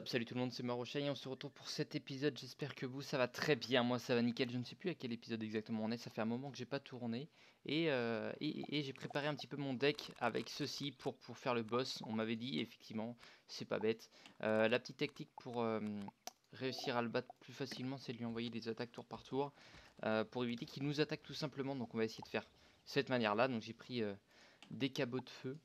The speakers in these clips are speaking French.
Top, salut tout le monde, c'est Marochai et on se retrouve pour cet épisode. J'espère que vous, ça va très bien. Moi, ça va nickel. Je ne sais plus à quel épisode exactement on est. Ça fait un moment que j'ai pas tourné. Et j'ai préparé un petit peu mon deck avec ceci pour faire le boss. On m'avait dit, effectivement, c'est pas bête. La petite technique pour réussir à le battre plus facilement, c'est de lui envoyer des attaques tour par tour. Pour éviter qu'il nous attaque tout simplement. Donc on va essayer de faire cette manière-là. Donc j'ai pris des cabots de feu.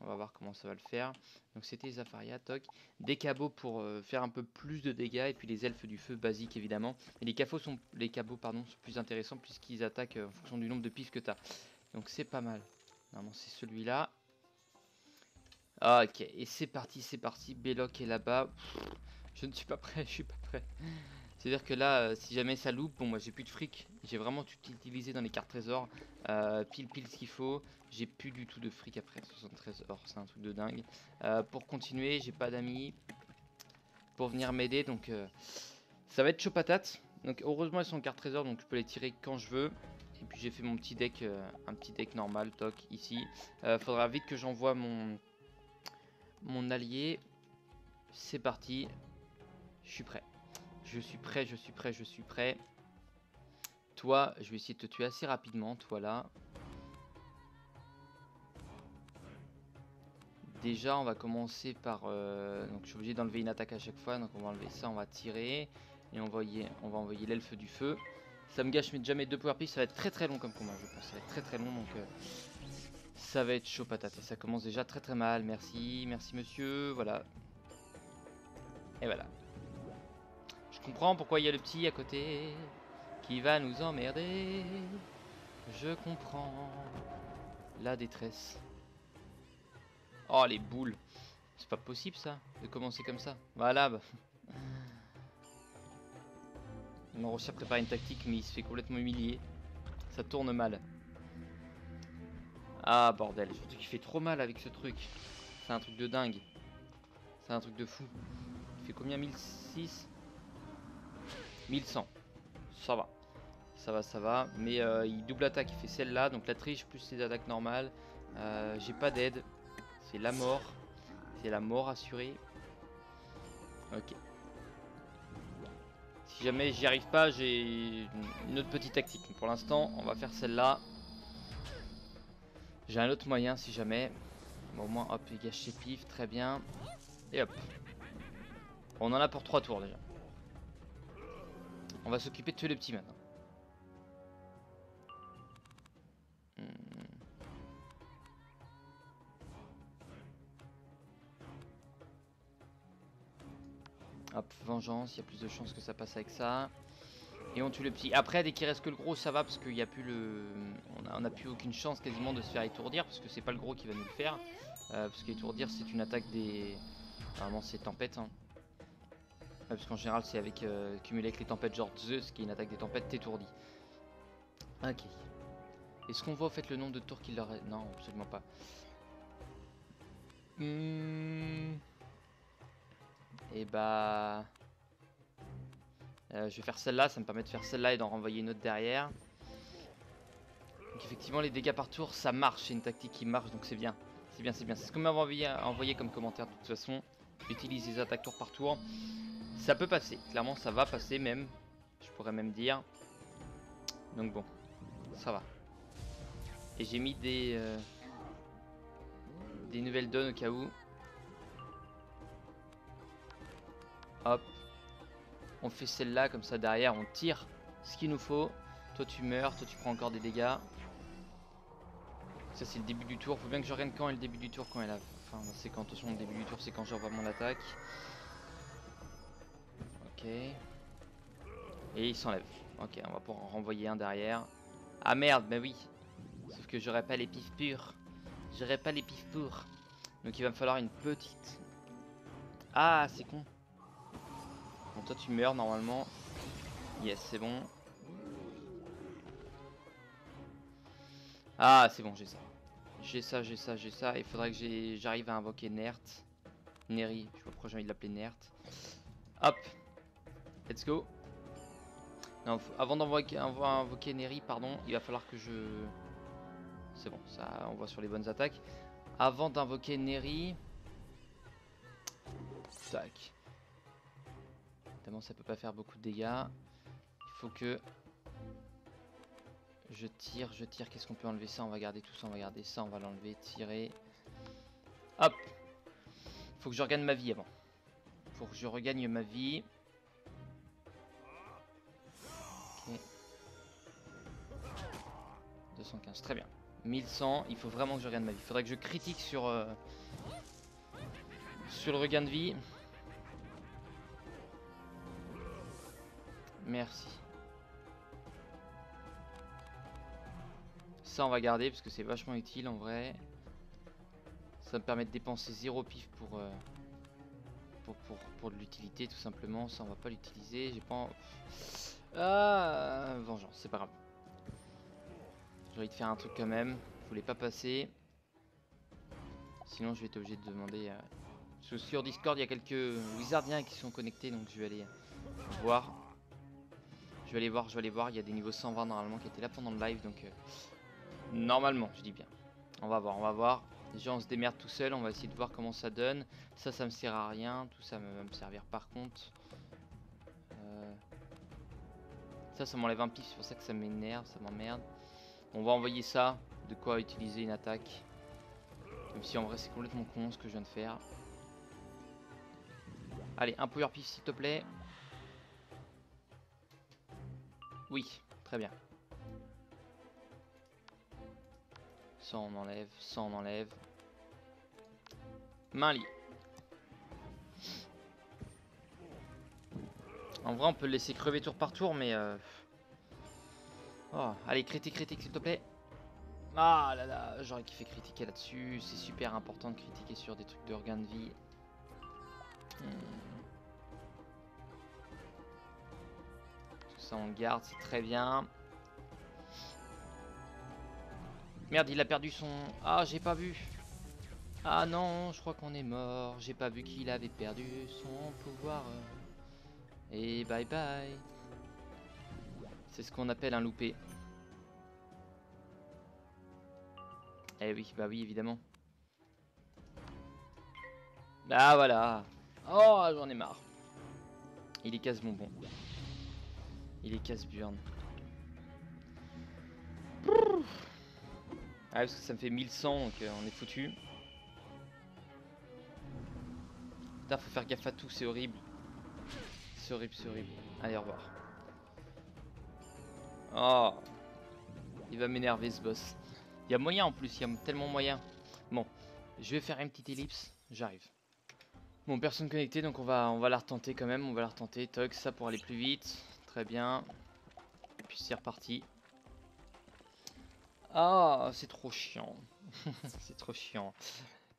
On va voir comment ça va le faire. Donc c'était Zafaria, toc. Des cabots pour faire un peu plus de dégâts. Et puis les elfes du feu basiques évidemment. Et les cabots sont plus intéressants puisqu'ils attaquent en fonction du nombre de pifs que tu as. Donc c'est pas mal. Normalement c'est celui-là. Ah, ok, et c'est parti, c'est parti. Belloc est là-bas. Je ne suis pas prêt, je suis pas prêt. C'est-à-dire que là, si jamais ça loupe, bon moi j'ai plus de fric, j'ai vraiment tout utilisé dans les cartes trésors, pile ce qu'il faut, j'ai plus du tout de fric après 73 or, c'est un truc de dingue. Pour continuer, j'ai pas d'amis pour venir m'aider, donc ça va être chaud patate. Donc heureusement elles sont en carte trésor, donc je peux les tirer quand je veux. Et puis j'ai fait mon petit deck, un petit deck normal, toc, ici. Faudra vite que j'envoie mon allié. C'est parti, je suis prêt. Je suis prêt, je suis prêt, je suis prêt. Toi, je vais essayer de te tuer assez rapidement, toi là. Déjà, on va commencer par... donc je suis obligé d'enlever une attaque à chaque fois, donc on va enlever ça, on va tirer. Et on va envoyer l'elfe du feu. Ça me gâche déjà mes deux power piece, ça va être très long comme combat, je pense. Ça va être très long, donc ça va être chaud patate. Et ça commence déjà très mal, merci monsieur, voilà. Et voilà. Je comprends pourquoi il y a le petit à côté qui va nous emmerder. Je comprends la détresse. Oh les boules. C'est pas possible ça, de commencer comme ça. Voilà bah. Il m'a réussi à préparer une tactique mais il se fait complètement humilier. Ça tourne mal. Ah bordel, surtout qu'il fait trop mal avec ce truc. C'est un truc de dingue. C'est un truc de fou. Il fait combien? 1006 1100. Ça va. Ça va. Mais il double attaque, il fait celle-là. Donc la triche plus les attaques normales. J'ai pas d'aide. C'est la mort. C'est la mort assurée. Ok. Si jamais j'y arrive pas, j'ai une autre petite tactique. Mais pour l'instant, on va faire celle-là. J'ai un autre moyen si jamais. Bon, au moins, hop, il gâche ses pifs, très bien. Et hop. On en a pour 3 tours déjà. On va s'occuper de tuer les petits maintenant. Hop, vengeance, il y a plus de chances que ça passe avec ça. Et on tue le petit. Après, dès qu'il reste que le gros, ça va parce qu'il n'y a plus le. On a plus aucune chance quasiment de se faire étourdir parce que c'est pas le gros qui va nous le faire. Parce qu'étourdir, c'est une attaque des. Normalement, c'est tempête. Hein. Parce qu'en général, c'est avec cumulé avec les tempêtes, genre Zeus, qui est une attaque des tempêtes, t'étourdit. Ok. Est-ce qu'on voit au fait le nombre de tours qu'il leur reste? Non, absolument pas. Et bah. Je vais faire celle-là, ça me permet de faire celle-là et d'en renvoyer une autre derrière. Donc effectivement les dégâts par tour ça marche, c'est une tactique qui marche donc c'est bien. C'est bien, c'est bien. C'est ce qu'on m'a envoyé comme commentaire de toute façon. Utilise les attaques tour par tour. Ça peut passer, clairement ça va passer même. Je pourrais même dire. Donc bon, ça va. Et j'ai mis des nouvelles donnes au cas où. Hop. On fait celle-là, comme ça derrière on tire ce qu'il nous faut. Toi tu meurs, toi tu prends encore des dégâts. Ça c'est le début du tour, faut bien que je regarde quand est le début du tour, quand est la fin. C'est quand, attention le début du tour c'est quand j'envoie mon attaque. Ok. Et il s'enlève. Ok, on va pouvoir en renvoyer un derrière. Ah merde, bah oui. Sauf que j'aurais pas les pifs purs. J'aurais pas les pifs purs. Donc il va me falloir une petite. Ah c'est con. Bon toi tu meurs normalement. Yes c'est bon. Ah c'est bon j'ai ça. J'ai ça, j'ai ça, j'ai ça. Il faudrait que j'arrive à invoquer Nert. Neri, je sais pas pourquoi j'ai envie de l'appeler Nert. Hop. Let's go. Non, avant d'invoquer Neri, pardon, il va falloir que je... C'est bon, ça on voit sur les bonnes attaques. Avant d'invoquer Neri... Tac. Évidemment, ça peut pas faire beaucoup de dégâts. Il faut que je tire. Qu'est-ce qu'on peut enlever? Ça, on va garder tout ça. On va garder ça, on va l'enlever. Tirer. Hop. Faut que je regagne ma vie avant. Faut que je regagne ma vie. Ok. 215, très bien. 1100, il faut vraiment que je regagne ma vie. Il faudrait que je critique sur le regain de vie. Merci. Ça on va garder parce que c'est vachement utile en vrai. Ça me permet de dépenser 0 pif pour de l'utilité tout simplement. Ça on va pas l'utiliser. J'ai pas... vengeance, c'est pas grave. J'ai envie de faire un truc quand même. Je voulais pas passer. Sinon je vais être obligé de demander... Parce que sur Discord il y a quelques wizardiens qui sont connectés. Donc je vais aller voir. Je vais aller voir. Il y a des niveaux 120 normalement qui étaient là pendant le live. Donc normalement je dis bien. On va voir. Déjà on se démerde tout seul. On va essayer de voir comment ça donne. Ça me sert à rien. Tout ça va me servir par contre. Ça m'enlève un pif. C'est pour ça que ça m'énerve. Ça m'emmerde. On va envoyer ça. De quoi utiliser une attaque. Même si en vrai c'est complètement con ce que je viens de faire. Allez, un power pif s'il te plaît. Oui, très bien. Ça on enlève, ça on enlève. Main lit. En vrai on peut le laisser crever tour par tour mais... Oh, allez, critique s'il te plaît. Ah là là, j'aurais kiffé critiquer là-dessus. C'est super important de critiquer sur des trucs de regain de vie. Tout ça on garde, c'est très bien. Merde, il a perdu son... Ah, j'ai pas vu. Ah non, je crois qu'on est mort. J'ai pas vu qu'il avait perdu son pouvoir. Et bye bye. C'est ce qu'on appelle un loupé. Eh oui, bah oui, évidemment. Ah voilà. Oh, j'en ai marre. Il est casse-bonbon. Il est casse-burn. Ah, parce que ça me fait 1100, donc on est foutu. Putain, faut faire gaffe à tout, c'est horrible. C'est horrible, c'est horrible. Allez, au revoir. Oh. Il va m'énerver ce boss. Il y a moyen en plus, il y a tellement moyen. Bon, je vais faire une petite ellipse, j'arrive. Bon, personne connectée, donc on va la retenter quand même. On va la retenter. Toc, ça pour aller plus vite. Très bien. Et puis c'est reparti. Ah, c'est trop chiant. C'est trop chiant.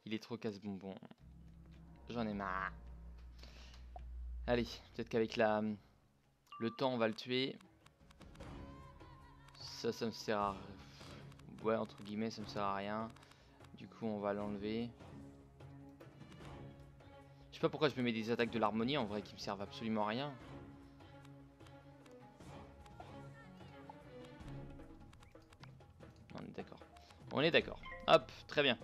Il est trop casse-bonbon. J'en ai marre. Allez, peut-être qu'avec le temps, on va le tuer. Ça me sert à... Ouais, entre guillemets, ça me sert à rien. Du coup, on va l'enlever. Je sais pas pourquoi je me mets des attaques de l'harmonie, en vrai, qui me servent absolument à rien. On est d'accord. On est d'accord. Hop, très bien.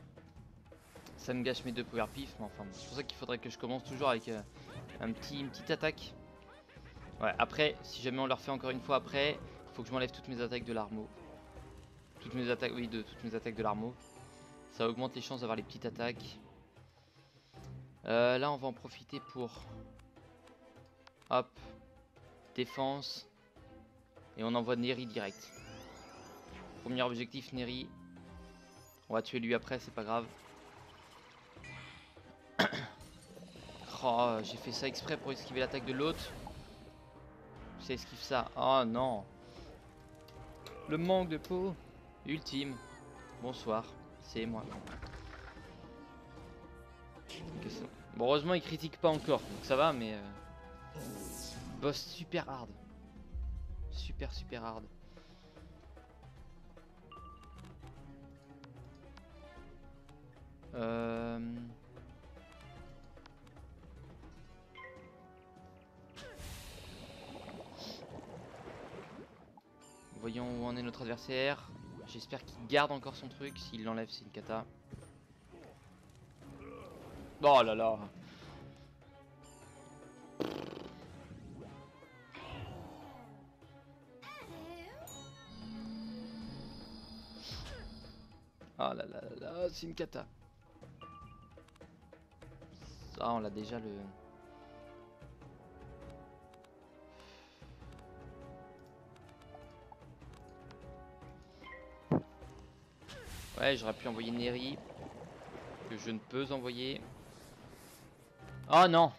Ça me gâche mes 2 power pif, mais enfin, c'est pour ça qu'il faudrait que je commence toujours avec une petite attaque. Ouais, après, si jamais on le refait encore une fois après, il faut que je m'enlève toutes mes attaques de l'armo. Toutes mes attaques, oui, toutes mes attaques de l'armo. Ça augmente les chances d'avoir les petites attaques. Là, on va en profiter pour... Hop. Défense. Et on envoie Neri direct. Premier objectif, Neri. On va tuer lui après, c'est pas grave. Oh, j'ai fait ça exprès pour esquiver l'attaque de l'autre. Ça esquive ça. Oh non. Le manque de peau. Ultime. Bonsoir. C'est moi. Bon, heureusement, il critique pas encore. Donc ça va, mais... Boss super hard. Super hard. Voyons où en est notre adversaire. J'espère qu'il garde encore son truc. S'il l'enlève, c'est une cata. Oh là là. Ah là là là là, c'est une cata. Ah, on l'a déjà le... Ouais, j'aurais pu envoyer Neri, que je ne peux envoyer. Oh non!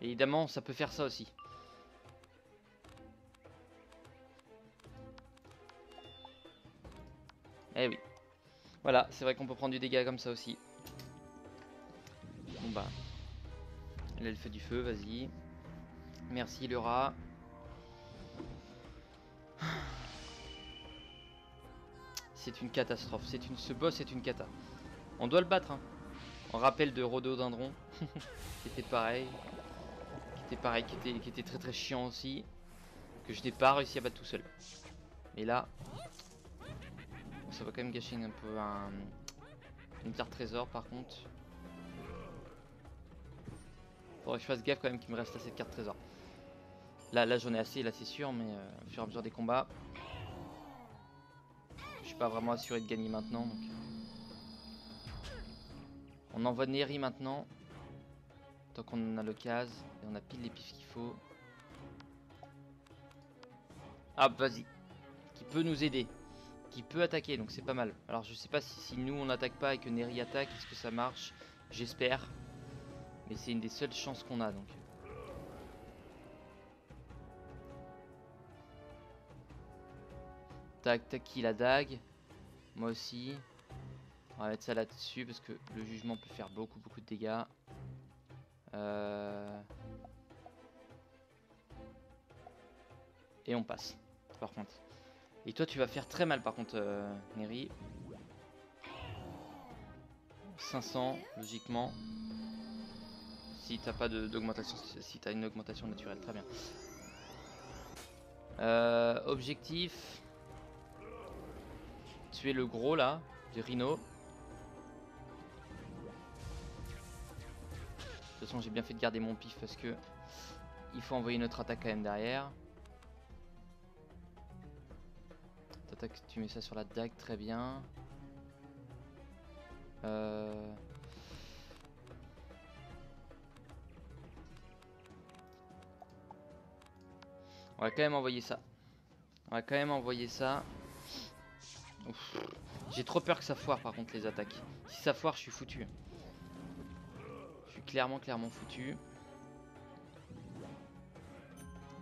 Évidemment, ça peut faire ça aussi. Eh oui. Voilà, c'est vrai qu'on peut prendre du dégât comme ça aussi. Bon bah. Là, elle fait du feu, vas-y. Merci le rat. C'est une catastrophe. Ce boss est une cata. On doit le battre, hein. En rappel de Rhododendron. Qui était pareil. Qui était très très chiant aussi. Que je n'ai pas réussi à battre tout seul. Mais là, ça va quand même gâcher un peu une carte trésor par contre. Faudrait que je fasse gaffe quand même qu'il me reste assez de cartes trésor. Là j'en ai assez, là c'est sûr, mais au fur et à mesure des combats, je suis pas vraiment assuré de gagner maintenant. Donc. On envoie Neri maintenant. Tant qu'on en a l'occasion. Et on a pile les pifs qu'il faut. Ah vas-y. Qui peut nous aider. Qui peut attaquer, donc c'est pas mal. Alors je sais pas si nous on n'attaque pas et que Neri attaque, est-ce que ça marche? J'espère. Mais c'est une des seules chances qu'on a donc. Tac, tac, qui la dague. Moi aussi. On va mettre ça là-dessus parce que le jugement peut faire beaucoup de dégâts. Et on passe, par contre. Et toi, tu vas faire très mal, par contre, Neri. 500, logiquement. Si t'as pas d'augmentation, si t'as une augmentation naturelle, très bien. Objectif. Tuer le gros, là, du rhino. De toute façon, j'ai bien fait de garder mon pif parce que il faut envoyer notre attaque quand même derrière. Tu mets ça sur la dague, très bien. On va quand même envoyer ça. J'ai trop peur que ça foire par contre les attaques. Si ça foire, je suis foutu. Je suis clairement foutu.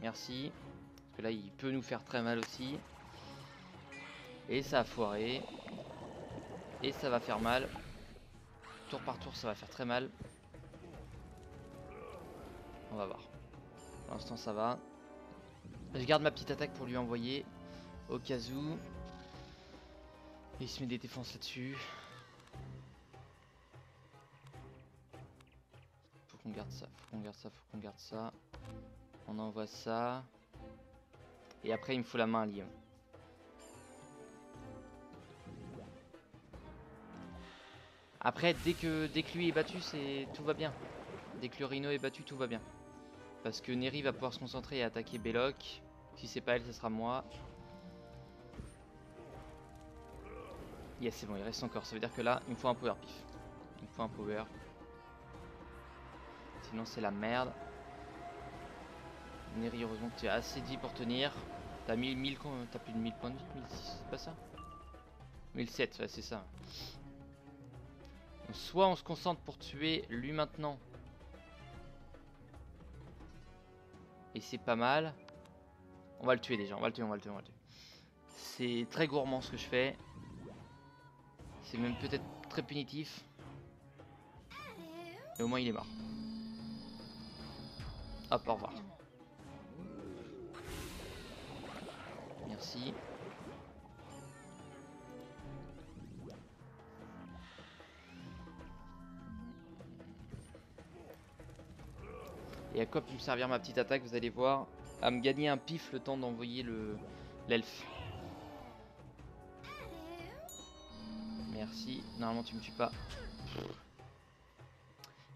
Merci. Parce que là, il peut nous faire très mal aussi. Et ça a foiré. Et ça va faire mal. Tour par tour, ça va faire très mal. On va voir. Pour l'instant, ça va. Je garde ma petite attaque pour lui envoyer. Au cas où. Et il se met des défenses là-dessus. Faut qu'on garde ça. Faut qu'on garde ça. On envoie ça. Et après, il me faut la main à Liam. Après, dès que lui est battu, tout va bien. Dès que le Rhino est battu, tout va bien. Parce que Neri va pouvoir se concentrer et attaquer Belloc. Si c'est pas elle, ce sera moi. Yes, c'est bon, il reste encore. Ça veut dire que là, il me faut un power pif. Il me faut un power. Sinon, c'est la merde. Neri, heureusement que tu as assez de vie pour tenir. T'as t'as plus de 1000 points de vie, 1006, c'est pas ça? 1007, ouais, c'est ça. Donc, soit on se concentre pour tuer lui maintenant. Et c'est pas mal. On va le tuer déjà, on va le tuer. C'est très gourmand ce que je fais. C'est même peut-être très punitif. Et au moins il est mort. Hop, au revoir. Merci. Et à quoi peut me servir ma petite attaque, vous allez voir. À me gagner un pif le temps d'envoyer l'elfe. Merci. Normalement tu me tues pas.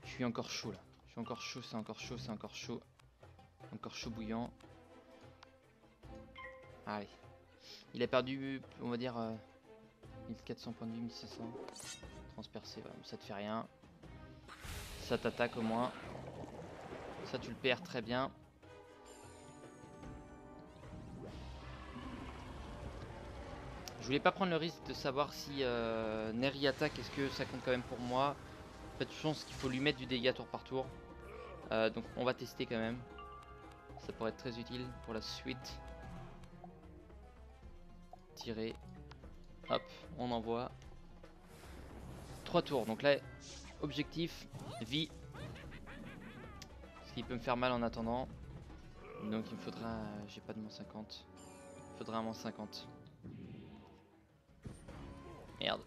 Je suis encore chaud là. Je suis encore chaud, c'est encore chaud, c'est encore chaud. Encore chaud bouillant. Allez. Il a perdu, on va dire, 1400 points de vie, 1600. Transpercé, ouais, ça te fait rien. Ça t'attaque au moins. Ça tu le perds très bien. Je voulais pas prendre le risque de savoir si Neri attaque, est-ce que ça compte quand même pour moi. En fait, je pense qu'il faut lui mettre du dégât tour par tour. Donc on va tester quand même. Ça pourrait être très utile pour la suite. Tirer. Hop, on envoie. 3 tours. Donc là, objectif, vie. Ce qui peut me faire mal en attendant. Donc il me faudra... J'ai pas de moins 50. Il faudra un moins 50. Merde.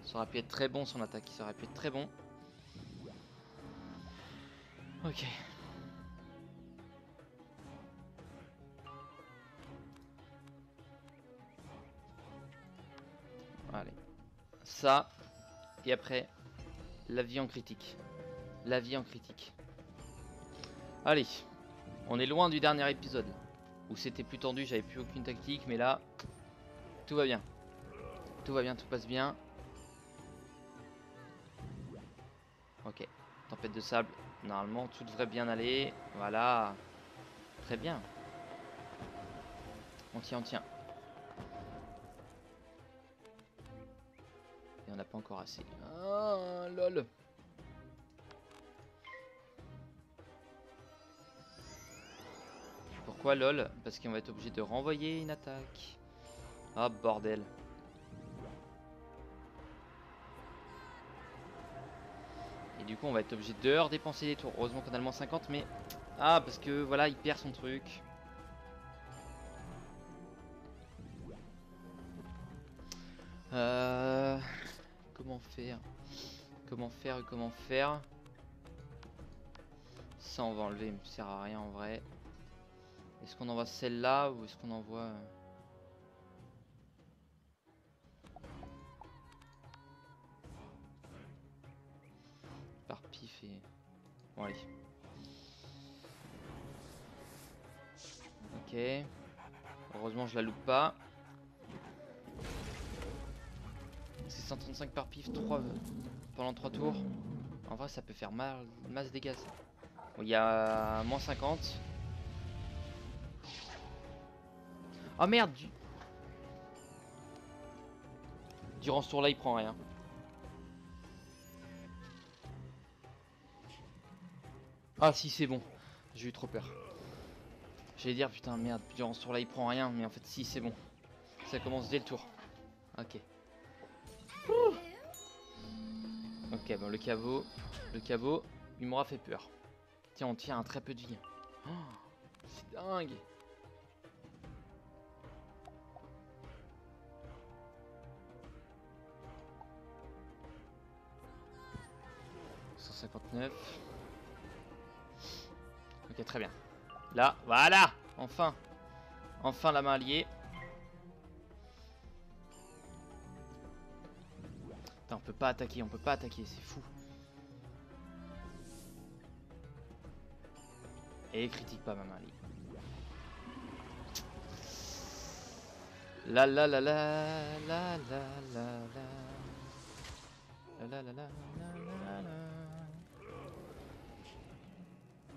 Ça aurait pu être très bon son attaque. Ça aurait pu être très bon. Ok. Allez. Ça. Et après, la vie en critique. La vie en critique. Allez. On est loin du dernier épisode. Où c'était plus tendu, j'avais plus aucune tactique. Mais là, tout va bien. Tout va bien, tout passe bien. Ok. Tempête de sable. Normalement, tout devrait bien aller. Voilà. Très bien. On tient, on tient. Et on n'a pas encore assez. Ah, lol. Pourquoi lol? Parce qu'on va être obligé de renvoyer une attaque. Ah, bordel. Et du coup, on va être obligé de redépenser des tours. Heureusement qu'on a le moins 50, mais... Ah, parce que voilà, il perd son truc. Comment faire? Comment faire? Comment faire? Ça, on va enlever, il me sert à rien en vrai. Est-ce qu'on envoie celle-là ou est-ce qu'on envoie... Par pif et... Bon, allez. Ok. Heureusement, je la loupe pas. C'est 135 par pif, 3 pendant 3 tours. En vrai, ça peut faire mal, masse dégâts. Bon, il y a moins 50. Oh merde! Durant ce tour-là, il prend rien. Ah si, c'est bon. J'ai eu trop peur. J'allais dire, putain, merde, durant ce tour-là, il prend rien. Mais en fait, si, c'est bon. Ça commence dès le tour. Ok. Ok, bon, le caveau, il m'aura fait peur. Tiens, on tient un très peu de vie. Oh, c'est dingue. « 159. Ok, très bien. Là, voilà. Enfin. Enfin la main alliée. Putain, on peut pas attaquer, c'est fou. Et critique pas ma main alliée. La la la la la la la la. La la la la la la.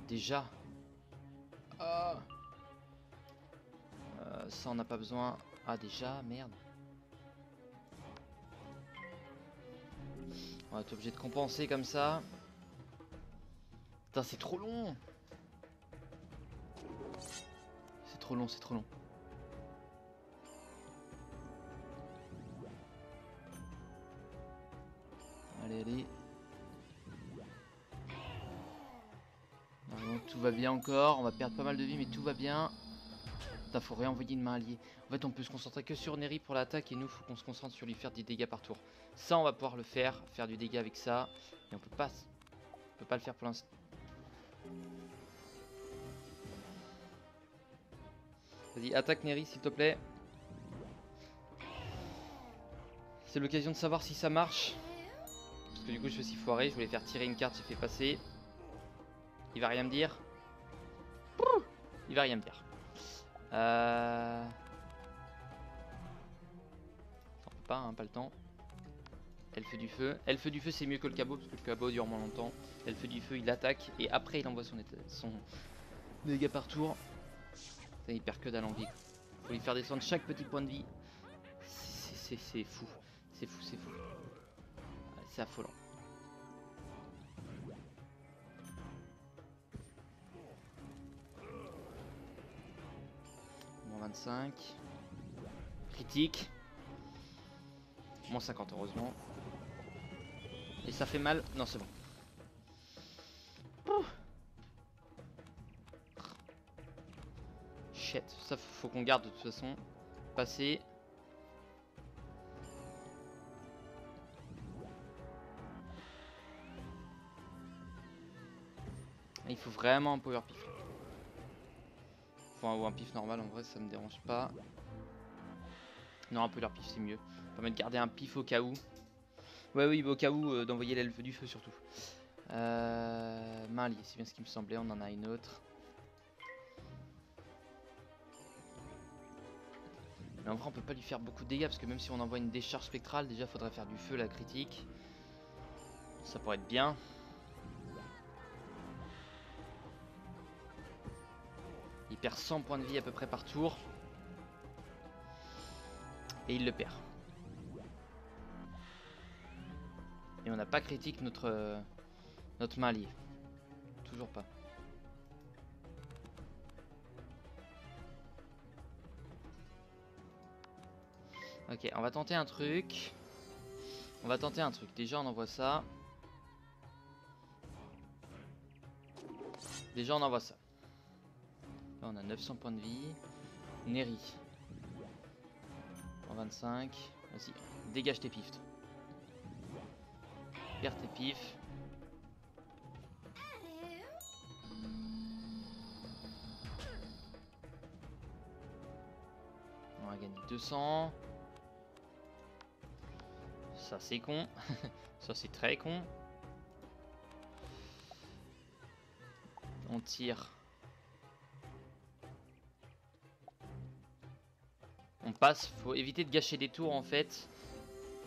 Déjà. Ah. Ça on n'a pas besoin. Ah déjà, merde. On va être obligé de compenser comme ça. Putain, c'est trop long. C'est trop long, c'est trop long. Allez, allez. Normalement, tout va bien encore. On va perdre pas mal de vie, mais tout va bien. Putain, faut réenvoyer une main alliée. En fait, on peut se concentrer que sur Neri pour l'attaque. Et nous, faut qu'on se concentre sur lui faire des dégâts par tour. Ça, on va pouvoir le faire. Faire du dégât avec ça. Et on peut pas le faire pour l'instant. Vas-y, attaque Neri, s'il te plaît. C'est l'occasion de savoir si ça marche. Parce que du coup, je me suis foiré. Je voulais faire tirer une carte, j'ai fait passer. Il va rien me dire. Il va rien me dire. On pas, hein, pas le temps. Elfe du feu. Elfe du feu c'est mieux que le cabot parce que le cabot dure moins longtemps. Elfe du feu il attaque et après il envoie son dégâts par tour. Ça, il perd que dalle en vie. Faut lui faire descendre chaque petit point de vie. C'est fou. C'est fou, c'est fou. Ouais, c'est affolant. Moins 25. Critique. Moins 50 heureusement. Et ça fait mal. Non c'est bon. Ouh. Shit. Ça faut qu'on garde de toute façon. Passer. Il faut vraiment un power pif. Enfin, ou un pif normal en vrai ça me dérange pas. Non un power pif c'est mieux. Ça permet de garder un pif au cas où. Ouais oui au cas où d'envoyer l'elfe du feu surtout. Main liée, c'est bien ce qui me semblait, on en a une autre. Mais en vrai on peut pas lui faire beaucoup de dégâts parce que même si on envoie une décharge spectrale, déjà faudrait faire du feu la critique. Ça pourrait être bien. Il perd 100 points de vie à peu près par tour. Et il le perd. Et on n'a pas critique notre main alliée. Toujours pas. Ok, on va tenter un truc. Déjà on envoie ça. Là on a 900 points de vie. Neri. 125. Vas-y, dégage tes pifs. Perds tes pifs. On va gagner 200. Ça c'est con. Ça c'est très con. On tire. On passe. Faut éviter de gâcher des tours en fait.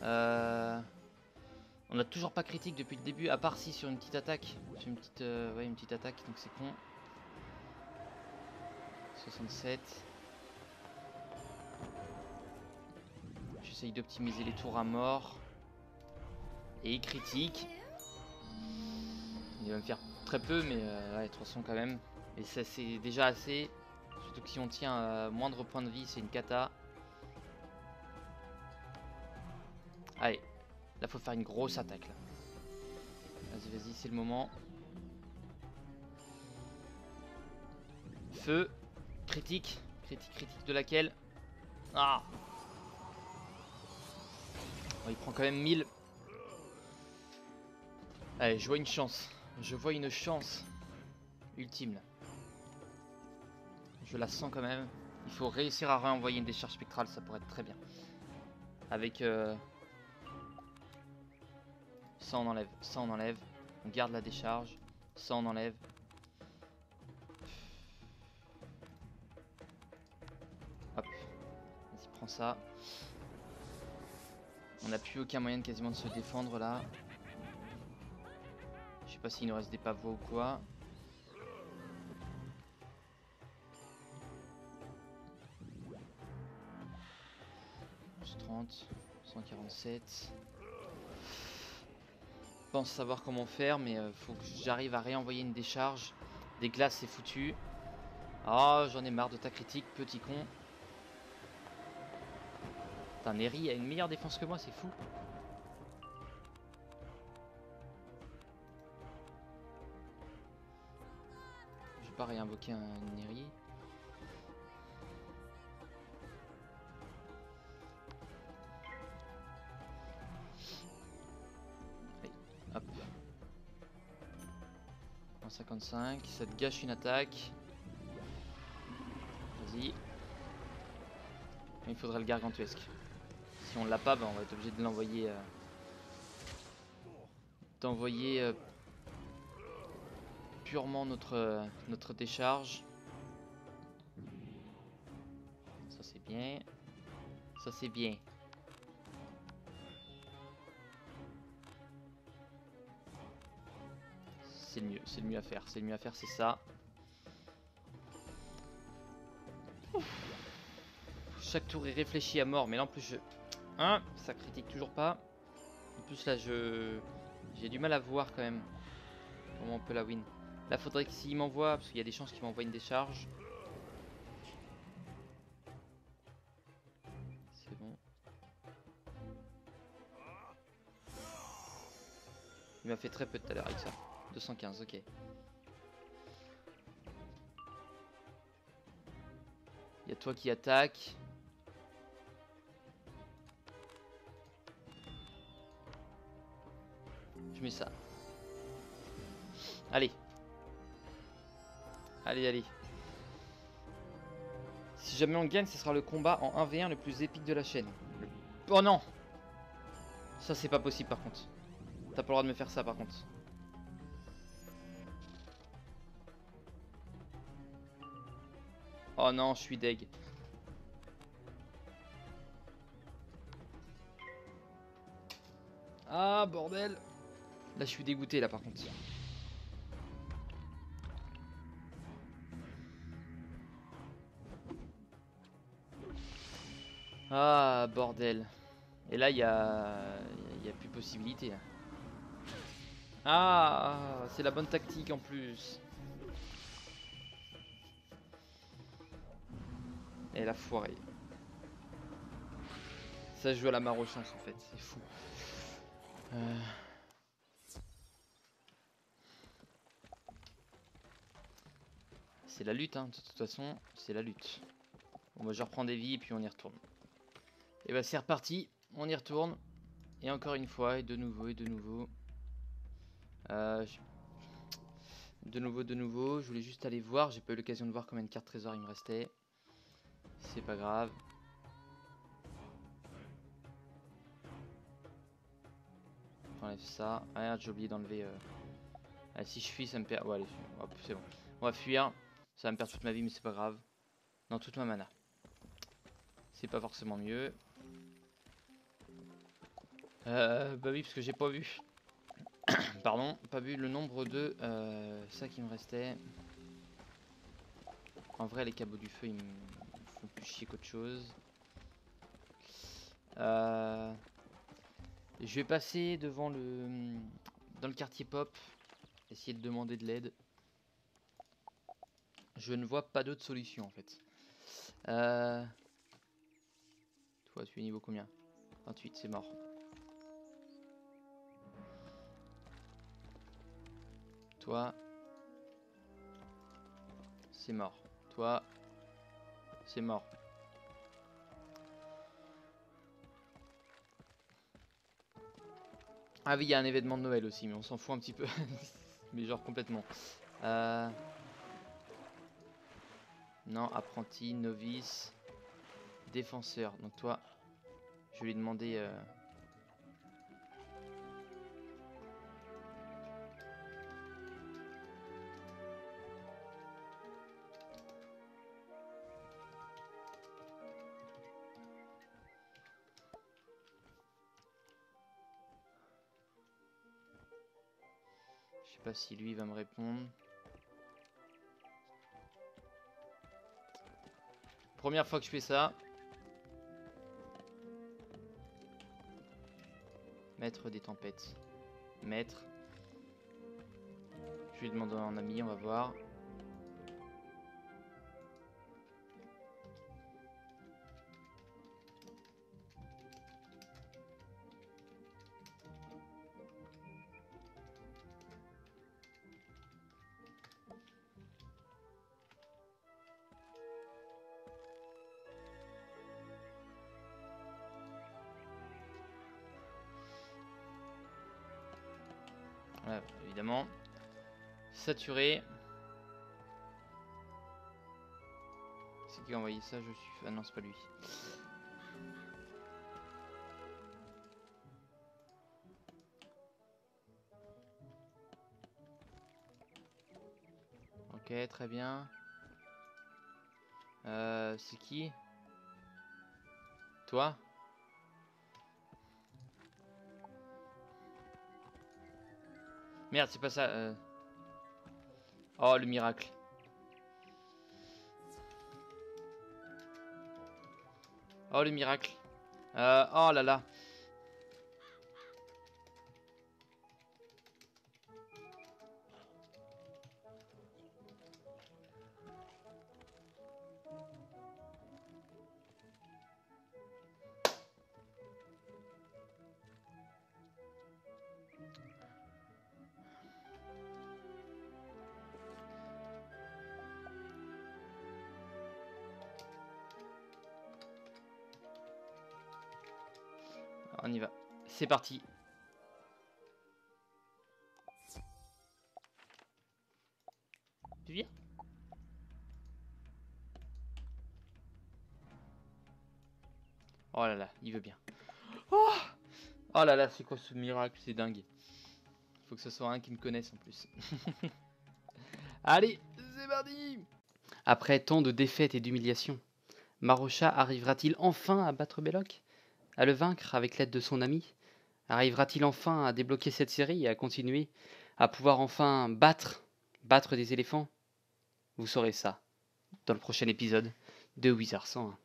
On a toujours pas critique depuis le début. À part si sur une petite attaque. Sur une petite, ouais, une petite attaque. Donc c'est con. 67. J'essaye d'optimiser les tours à mort. Et il critique. Il va me faire très peu, mais ouais, 300 quand même. Et ça c'est déjà assez. Surtout que si on tient à moindre point de vie, c'est une cata. Allez, là faut faire une grosse attaque là. Vas-y, c'est le moment. Feu. Critique. Critique de laquelle? Ah, oh, il prend quand même 1000. Allez, je vois une chance. Ultime là. Je la sens quand même. Il faut réussir à renvoyer une décharge spectrale, ça pourrait être très bien. Avec ça on enlève. On garde la décharge. Ça on enlève. Hop. Vas-y, prends ça. On n'a plus aucun moyen de quasiment de se défendre là. Je sais pas s'il nous reste des pavots ou quoi. Plus 30, 147. Je pense savoir comment faire, mais faut que j'arrive à réenvoyer une décharge. Des glaces, c'est foutu. Oh, j'en ai marre de ta critique, petit con. Putain, Neri a une meilleure défense que moi, c'est fou. Je vais pas réinvoquer un Neri. Allez, hop. 155, ça te gâche une attaque. Vas-y. Il faudrait le gargantuesque. Si on l'a pas, bah on va être obligé de l'envoyer. Purement notre décharge. Ça c'est bien. Ça c'est bien. c'est le mieux. C'est le mieux à faire. C'est le mieux à faire, c'est ça. Chaque tour est réfléchi à mort. Mais là, en plus, hein, ça critique toujours pas. En plus, là, j'ai du mal à voir quand même comment on peut la win. Là, faudrait que s'il m'envoie, parce qu'il y a des chances qu'il m'envoie une décharge. C'est bon. Il m'a fait très peu tout à l'heure avec ça. 215, ok. Il y a toi qui attaque. Je mets ça. Allez. Allez, allez. Si jamais on gagne, ce sera le combat en 1v1 le plus épique de la chaîne. Oh non! Ça, c'est pas possible par contre. T'as pas le droit de me faire ça par contre. Oh non, je suis deg. Ah, bordel. Là, je suis dégoûté là par contre. Ah, bordel. Et là, il y a plus possibilité. Là. Ah, c'est la bonne tactique en plus. Et la foirée. Ça joue à la mare aux chances en fait, c'est fou. C'est la lutte, hein. De toute façon, c'est la lutte. Bon, bah, je reprends des vies et puis on y retourne. Et bah, c'est reparti, on y retourne. Et encore une fois, et de nouveau, et de nouveau. De nouveau. Je voulais juste aller voir. J'ai pas eu l'occasion de voir combien de cartes trésor il me restait. C'est pas grave. J'enlève ça. Ah, merde, j'ai oublié d'enlever. Ah, si je fuis, ça me perd. Ouais, allez, hop, c'est bon. On va fuir. Ça va me perdre toute ma vie, mais c'est pas grave. Non, toute ma mana. C'est pas forcément mieux. Bah oui, parce que j'ai pas vu. Pardon, pas vu le nombre de ça qui me restait. En vrai, les cabots du feu, ils me font plus chier qu'autre chose. Je vais passer devant dans le quartier pop. Essayer de demander de l'aide. Je ne vois pas d'autre solution en fait. Toi, tu es niveau combien? 28, c'est mort. Toi, c'est mort. Toi, c'est mort. Ah oui, il y a un événement de Noël aussi, mais on s'en fout un petit peu. Mais genre complètement. Non, apprenti, novice, défenseur. Donc toi, je vais lui demander... Je sais pas si lui va me répondre. Première fois que je fais ça. Maître des tempêtes. Maître. Je lui demande un ami, on va voir. Voilà, évidemment. Saturé. C'est qui a envoyé ça? Je suis... Ah non, c'est pas lui. Ok, très bien. C'est qui? Toi? Merde, c'est pas ça. Oh, le miracle. Oh, le miracle. Oh là là. On y va. C'est parti. Tu viens? Oh là là, il veut bien. Oh, oh là là, c'est quoi ce miracle? C'est dingue. Faut que ce soit un qui me connaisse en plus. Allez, c'est parti. Après tant de défaites et d'humiliations, Marosha arrivera-t-il enfin à battre Belloc? À le vaincre avec l'aide de son ami? Arrivera-t-il enfin à débloquer cette série et à continuer à pouvoir enfin battre des éléphants? Vous saurez ça dans le prochain épisode de Wizard 101.